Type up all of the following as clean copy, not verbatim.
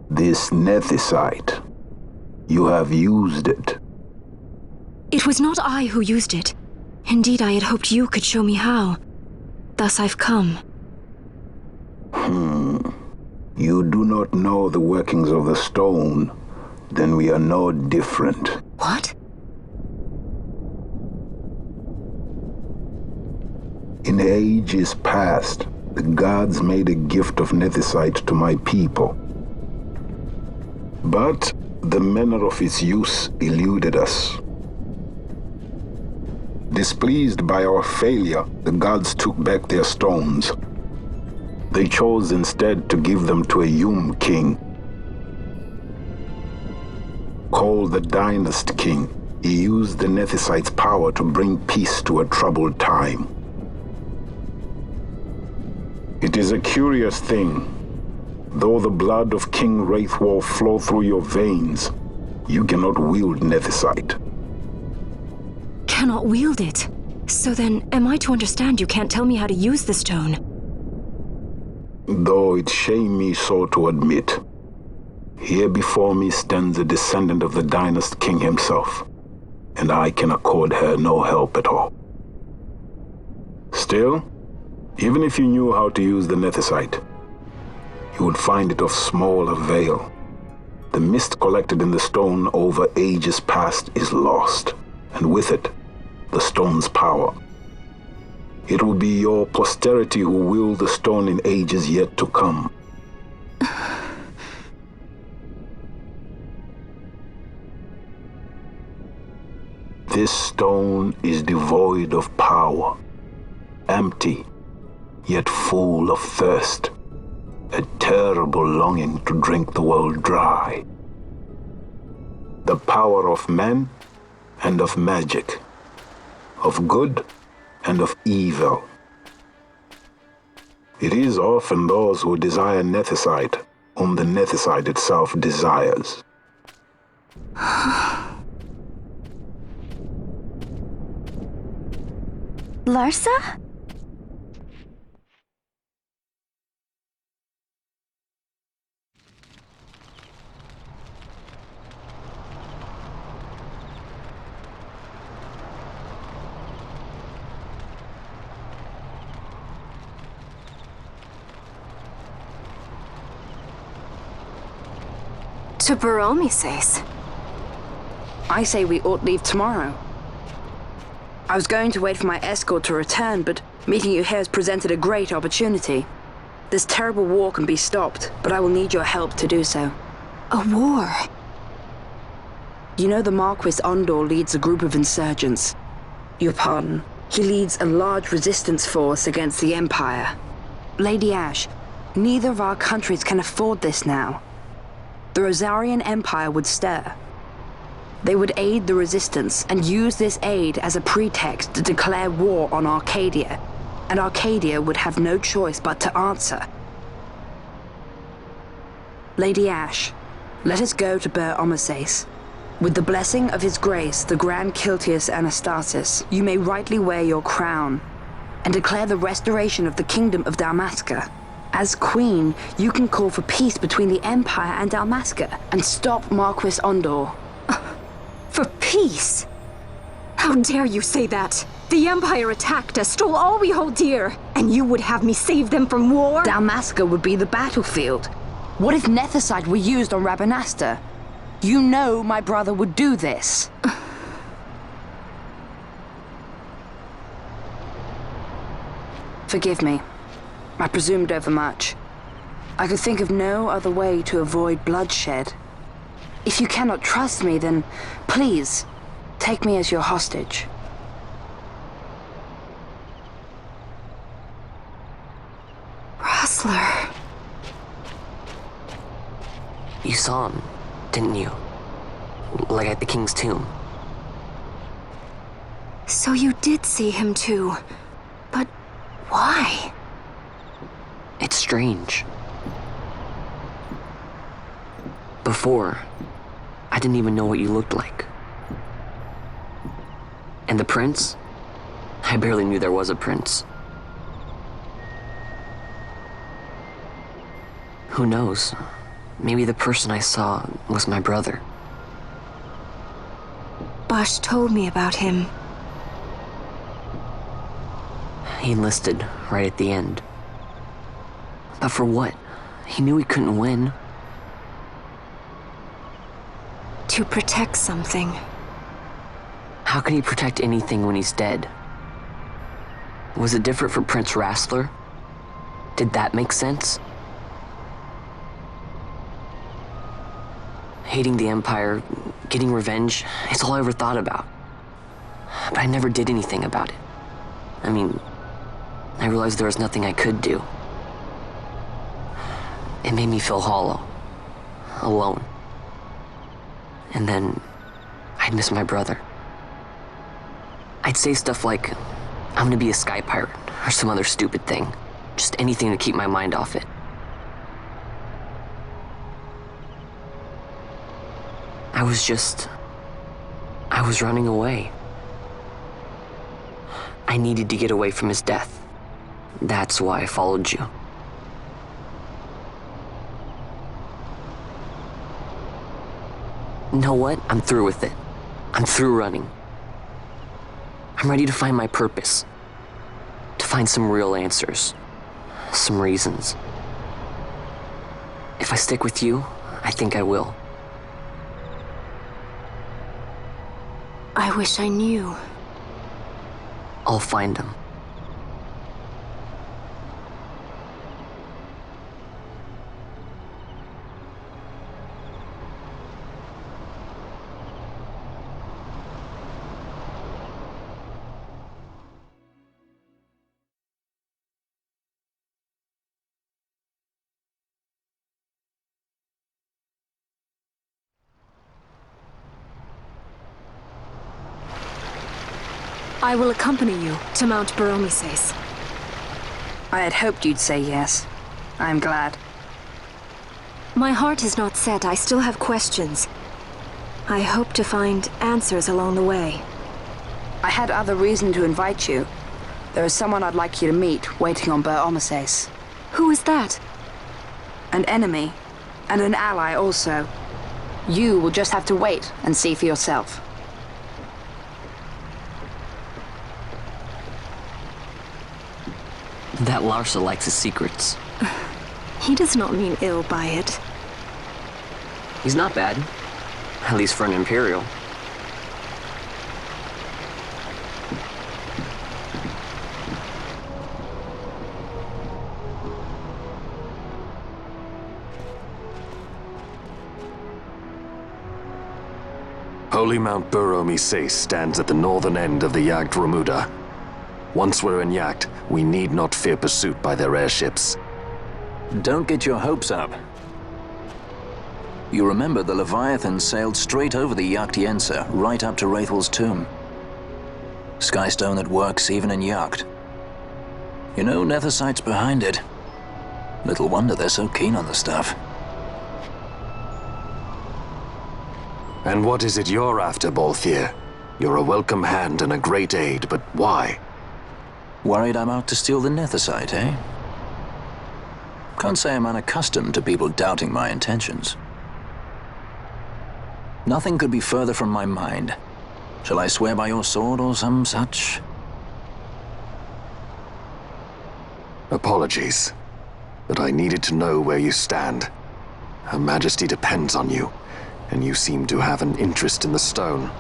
This nethicite. You have used it. It was not I who used it. Indeed, I had hoped you could show me how. Thus I've come. You do not know the workings of the stone, then we are no different. What? In ages past, the gods made a gift of nethicite to my people. But the manner of its use eluded us. Displeased by our failure, the gods took back their stones. They chose instead to give them to a Yum king. Called the Dynast King, he used the nethicite's power to bring peace to a troubled time. It is a curious thing. Though the blood of King Wraithwolf flow through your veins, you cannot wield nethicite. Cannot wield it? So then, am I to understand you can't tell me how to use the stone? Though it shame me so to admit, here before me stands a descendant of the Dynast King himself, and I can accord her no help at all. Still, even if you knew how to use the nethicite, you would find it of small avail. The mist collected in the stone over ages past is lost, and with it, the stone's power. It will be your posterity who wield the stone in ages yet to come. This stone is devoid of power, empty, yet full of thirst, a terrible longing to drink the world dry. The power of man and of magic, of good and of evil. It is often those who desire nethicite whom the nethicite itself desires. Larsa? To Baromi says. I say we ought leave tomorrow. I was going to wait for my escort to return, but meeting you here has presented a great opportunity. This terrible war can be stopped, but I will need your help to do so. A war? You know the Marquis Ondor leads a group of insurgents. Your pardon. He leads a large resistance force against the Empire. Lady Ash, neither of our countries can afford this now. The Rosarian Empire would stir. They would aid the resistance and use this aid as a pretext to declare war on Arcadia, and Arcadia would have no choice but to answer. Lady Ash, let us go to Ber Omasace. With the blessing of His Grace, the Grand Kiltius Anastasis, you may rightly wear your crown and declare the restoration of the Kingdom of Dalmasca. As Queen, you can call for peace between the Empire and Dalmasca and stop Marquis Ondor. For peace? How dare you say that? The Empire attacked us, stole all we hold dear, and you would have me save them from war? Dalmasca would be the battlefield. What if nethicite were used on Rabanasta? You know my brother would do this. Forgive me. I presumed overmuch. I could think of no other way to avoid bloodshed. If you cannot trust me, then please, take me as your hostage. Rustler. You saw him, didn't you? Like at the King's tomb. So you did see him too. But why? It's strange. Before, I didn't even know what you looked like. And the prince? I barely knew there was a prince. Who knows? maybe the person I saw was my brother. Bosch told me about him. He enlisted right at the end. But for what? He knew he couldn't win. To protect something. How can he protect anything when he's dead? Was it different for Prince Rassler? Did that make sense? Hating the Empire, getting revenge, it's all I ever thought about. But I never did anything about it. I mean, I realized there was nothing I could do. It made me feel hollow, alone. And then I'd miss my brother. I'd say stuff like, I'm gonna be a sky pirate, or some other stupid thing. Just anything to keep my mind off it. I was running away. I needed to get away from his death. That's why I followed you. You know what? I'm through with it. I'm through running. I'm ready to find my purpose. To find some real answers. Some reasons. If I stick with you, I think I will. I wish I knew. I'll find him. I will accompany you to Mount Baromises. I had hoped you'd say yes. I'm glad. My heart is not set. I still have questions. I hope to find answers along the way. I had other reason to invite you. There is someone I'd like you to meet waiting on Baromises. Who is that? An enemy, and an ally also. You will just have to wait and see for yourself. That Larsa likes his secrets. He does not mean ill by it. He's not bad. At least for an Imperial. Holy Mount Baromises stands at the northern end of the Yacht Remuda. Once we're in Yacht, we need not fear pursuit by their airships. Don't get your hopes up. You remember the Leviathan sailed straight over the Yacht Yensa, right up to Wraithel's tomb. Skystone that works even in Yacht. You know, Nethersight's behind it. Little wonder they're so keen on the stuff. And what is it you're after, Balthier? You're a welcome hand and a great aid, but why? Worried I'm out to steal the Nethersight, eh? Can't say I'm unaccustomed to people doubting my intentions. Nothing could be further from my mind. Shall I swear by your sword or some such? Apologies, but I needed to know where you stand. Her Majesty depends on you, and you seem to have an interest in the stone.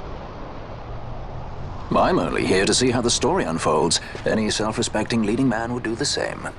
I'm only here to see how the story unfolds. Any self-respecting leading man would do the same.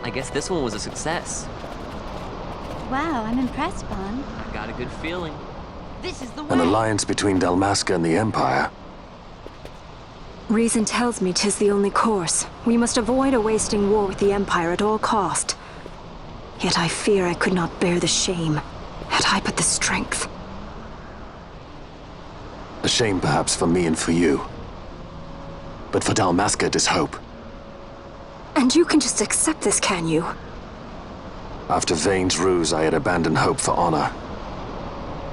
I guess this one was a success. Wow, I'm impressed, Bond. I got a good feeling. This is the way. An alliance between Dalmasca and the Empire. Reason tells me 'tis the only course. We must avoid a wasting war with the Empire at all cost. Yet I fear I could not bear the shame, had I but the strength. A shame perhaps for me and for you. But for Dalmasca, 'tis hope. And you can just accept this, can you? After Vane's ruse, I had abandoned hope for honor.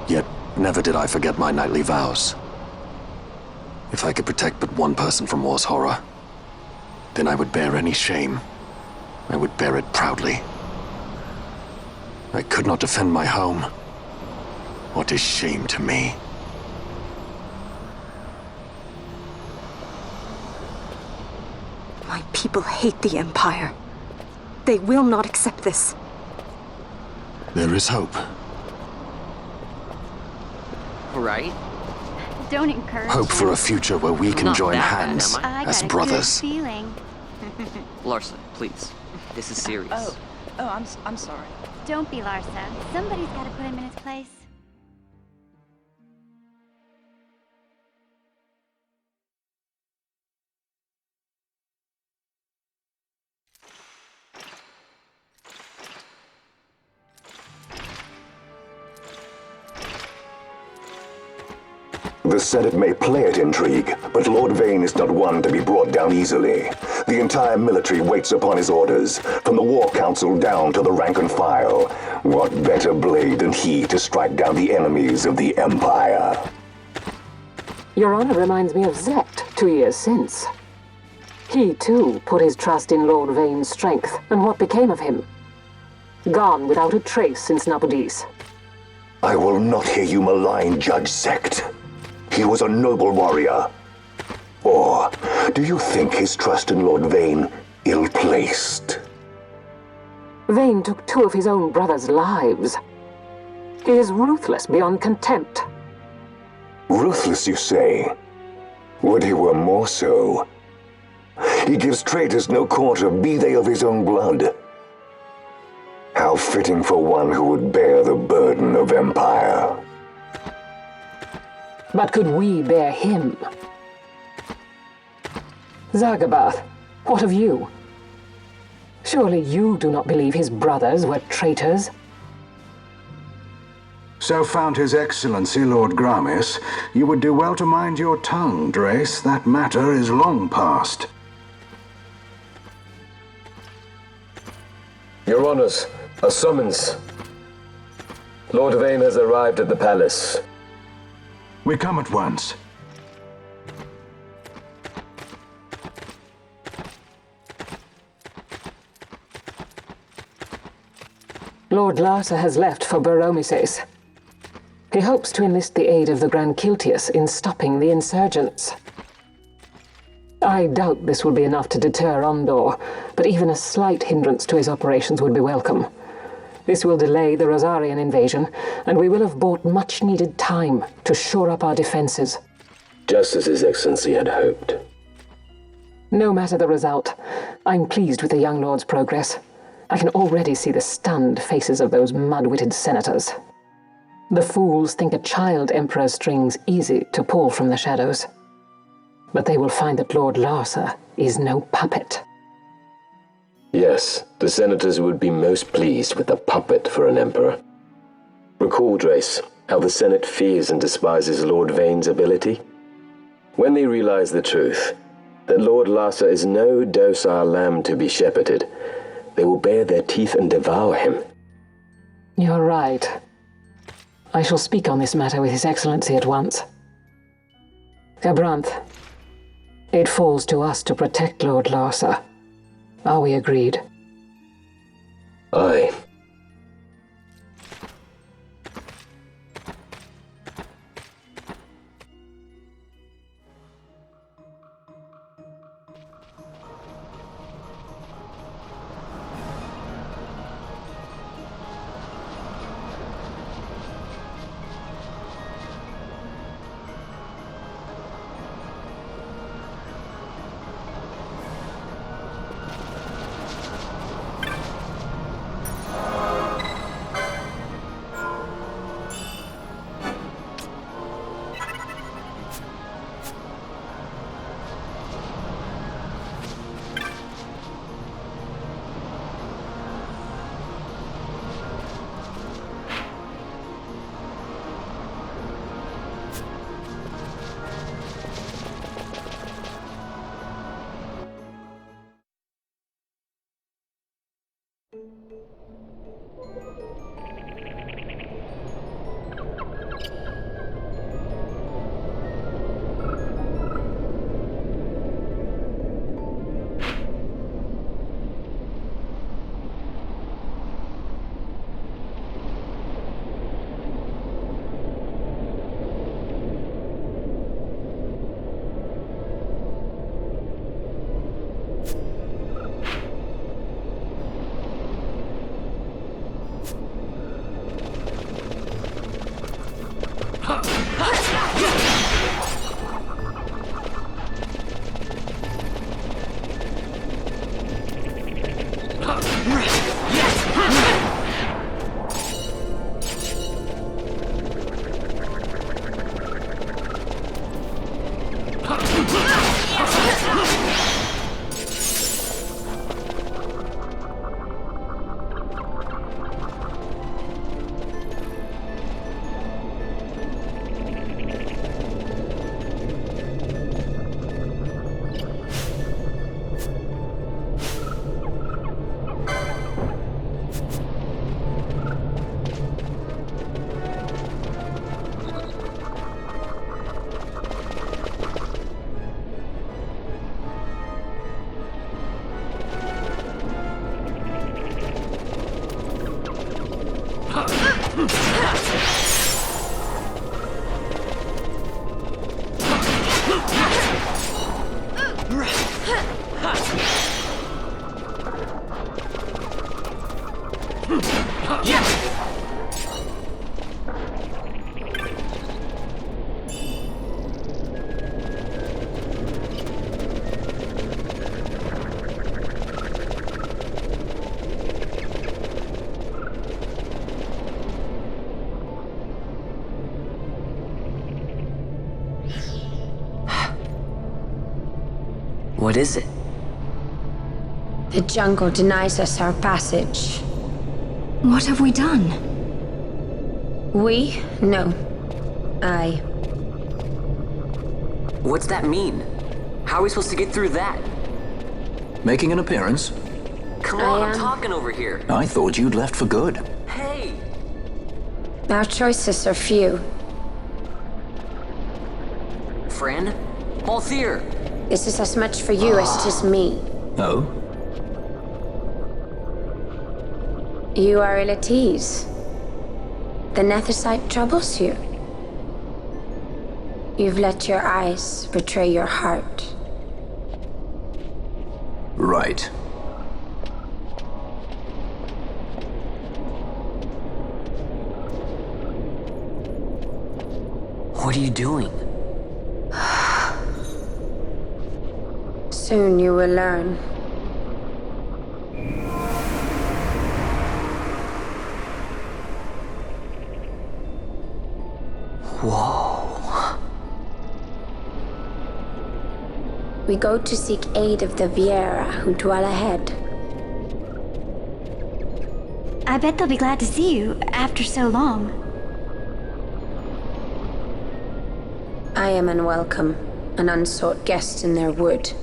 Yet, never did I forget my knightly vows. If I could protect but one person from war's horror, then I would bear any shame. I would bear it proudly. I could not defend my home. What is shame to me? My people hate the Empire. They will not accept this. There is hope. Right? Don't encourage Hope for him. a future where we can Not join that bad, hands am I as got a brothers. good feeling. Larsa, please. This is serious. I'm sorry. Don't be Larsa. Somebody's got to put him in his place. The Senate may play at intrigue, but Lord Vane is not one to be brought down easily. The entire military waits upon his orders, from the War Council down to the rank and file. What better blade than he to strike down the enemies of the Empire? Your Honor reminds me of Zect 2 years since. He, too, put his trust in Lord Vane's strength, and what became of him? Gone without a trace since Nabudis. I will not hear you malign Judge Zect. He was a noble warrior. Or do you think his trust in Lord Vane ill-placed? Vane took 2 of his own brothers' lives. He is ruthless beyond contempt. Ruthless, you say? Would he were more so. He gives traitors no quarter, be they of his own blood. How fitting for one who would bear the burden of empire. But could we bear him? Zagabath, what of you? Surely you do not believe his brothers were traitors? So found His Excellency Lord Gramis, you would do well to mind your tongue, Drace. That matter is long past. Your Honors, a summons. Lord Vane has arrived at the palace. We come at once. Lord Larsa has left for Baromises. He hopes to enlist the aid of the Grand Kiltius in stopping the insurgents. I doubt this will be enough to deter Ondor, but even a slight hindrance to his operations would be welcome. This will delay the Rosarian invasion, and we will have bought much-needed time to shore up our defenses. Just as His Excellency had hoped. No matter the result, I'm pleased with the young lord's progress. I can already see the stunned faces of those mud-witted senators. The fools think a child emperor's strings easy to pull from the shadows. But they will find that Lord Larsa is no puppet. Yes, the senators would be most pleased with a puppet for an emperor. Recall, Drace, how the Senate fears and despises Lord Vane's ability. When they realize the truth, that Lord Larsa is no docile lamb to be shepherded, they will bare their teeth and devour him. You're right. I shall speak on this matter with His Excellency at once. Gabranth, it falls to us to protect Lord Larsa. Are we agreed? Aye. What is it? The jungle denies us our passage. What have we done? We? No. I. What's that mean? How are we supposed to get through that? Making an appearance? Come on, I'm talking over here. I thought you'd left for good. Hey! Our choices are few. Friend? Balthier! This is as much for you as it is me. Oh? You are ill at ease. The Nethersite troubles you. You've let your eyes betray your heart. Right. What are you doing? Soon you will learn. Whoa. We go to seek aid of the Viera who dwell ahead. I bet they'll be glad to see you after so long. I am unwelcome, an unsought guest in their wood.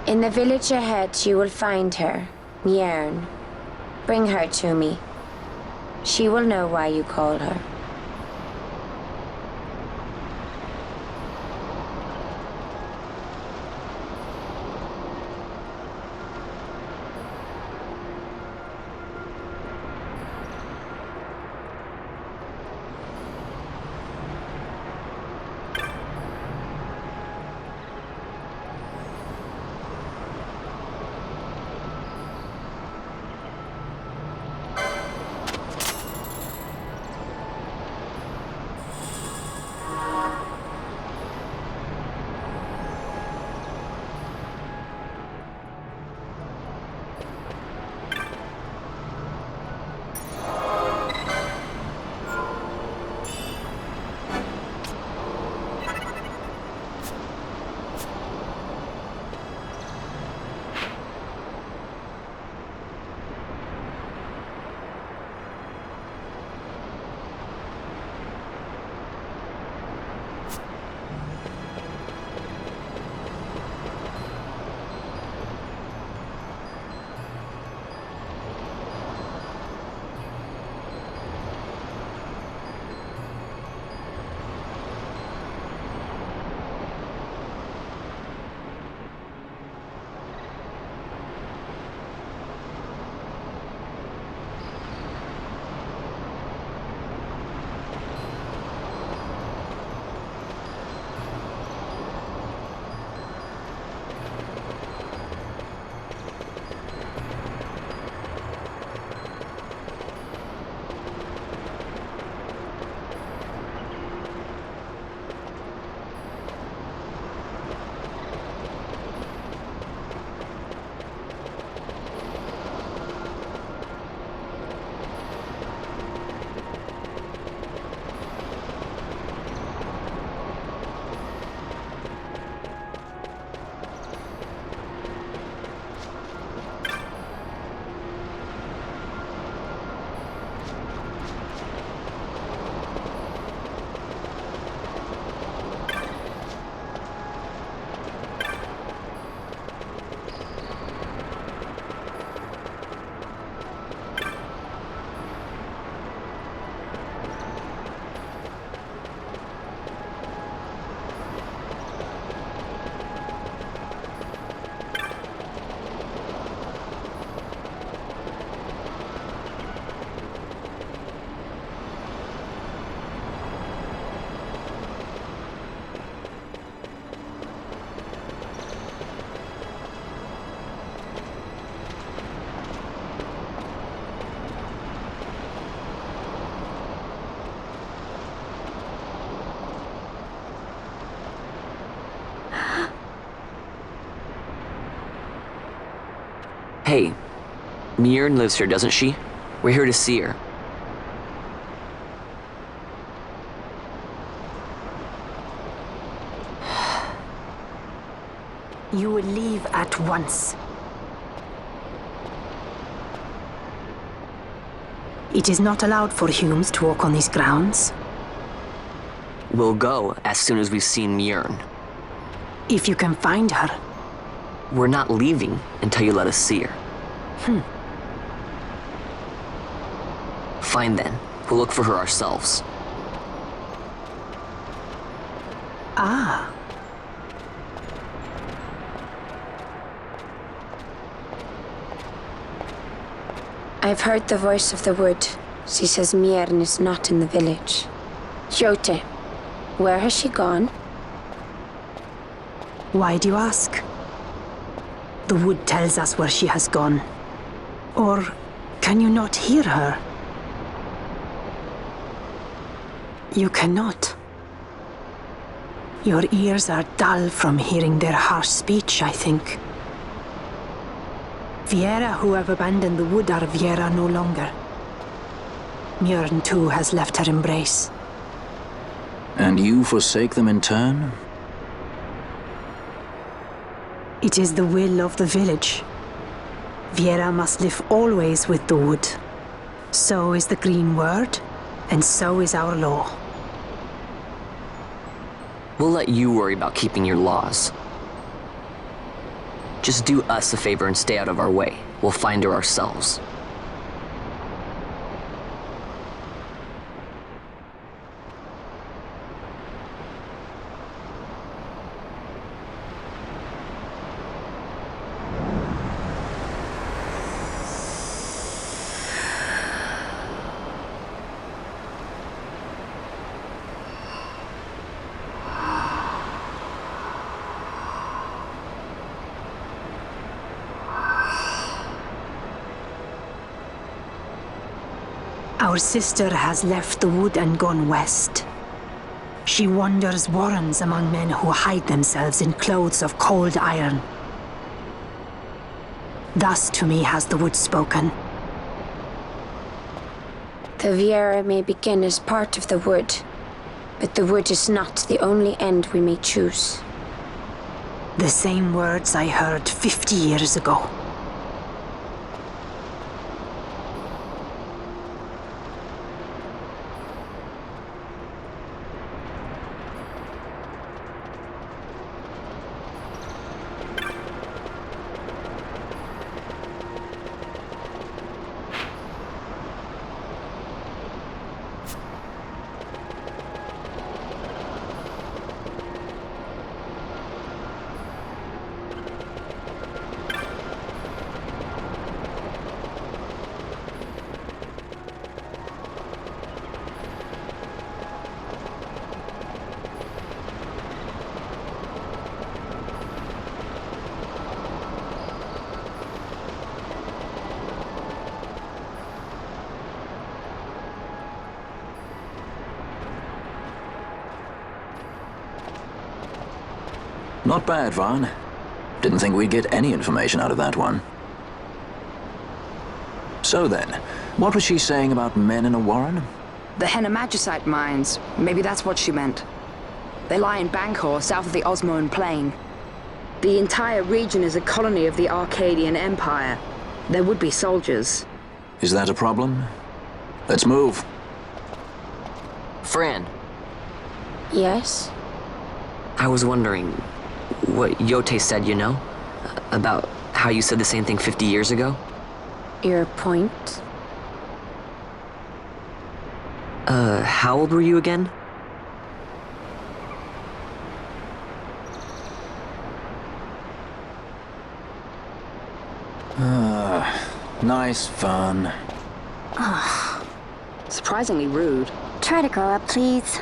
In the village ahead, you will find her, Mjern. Bring her to me. She will know why you call her. Hey, Mjern lives here, doesn't she? We're here to see her. You will leave at once. It is not allowed for humans to walk on these grounds. We'll go as soon as we've seen Mjern. If you can find her. We're not leaving until you let us see her. Fine then. We'll look for her ourselves. Ah. I've heard the voice of the wood. She says Mjern is not in the village. Jote, where has she gone? Why do you ask? The wood tells us where she has gone. Or can you not hear her? You cannot. Your ears are dull from hearing their harsh speech, I think. Viera who have abandoned the wood are Viera no longer. Mjern too has left her embrace. And you forsake them in turn? It is the will of the village. Viera must live always with the wood. So is the green word, and so is our law. We'll let you worry about keeping your laws. Just do us a favor and stay out of our way. We'll find her ourselves. Our sister has left the wood and gone west. She wanders warrens among men who hide themselves in clothes of cold iron. Thus to me has the wood spoken. The Viera may begin as part of the wood, but the wood is not the only end we may choose. The same words I heard 50 years ago. Not bad, Vaughn. Didn't think we'd get any information out of that one. So then, what was she saying about men in a warren? The Henna-Magicite mines. Maybe that's what she meant. They lie in Bangkor, south of the Osmoan Plain. The entire region is a colony of the Arcadian Empire. There would be soldiers. Is that a problem? Let's move. Fran, Yes? I was wondering what Yote said, you know? About how you said the same thing 50 years ago? Your point? How old were you again? Nice fun. Surprisingly rude. Try to grow up, please.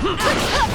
Yeah.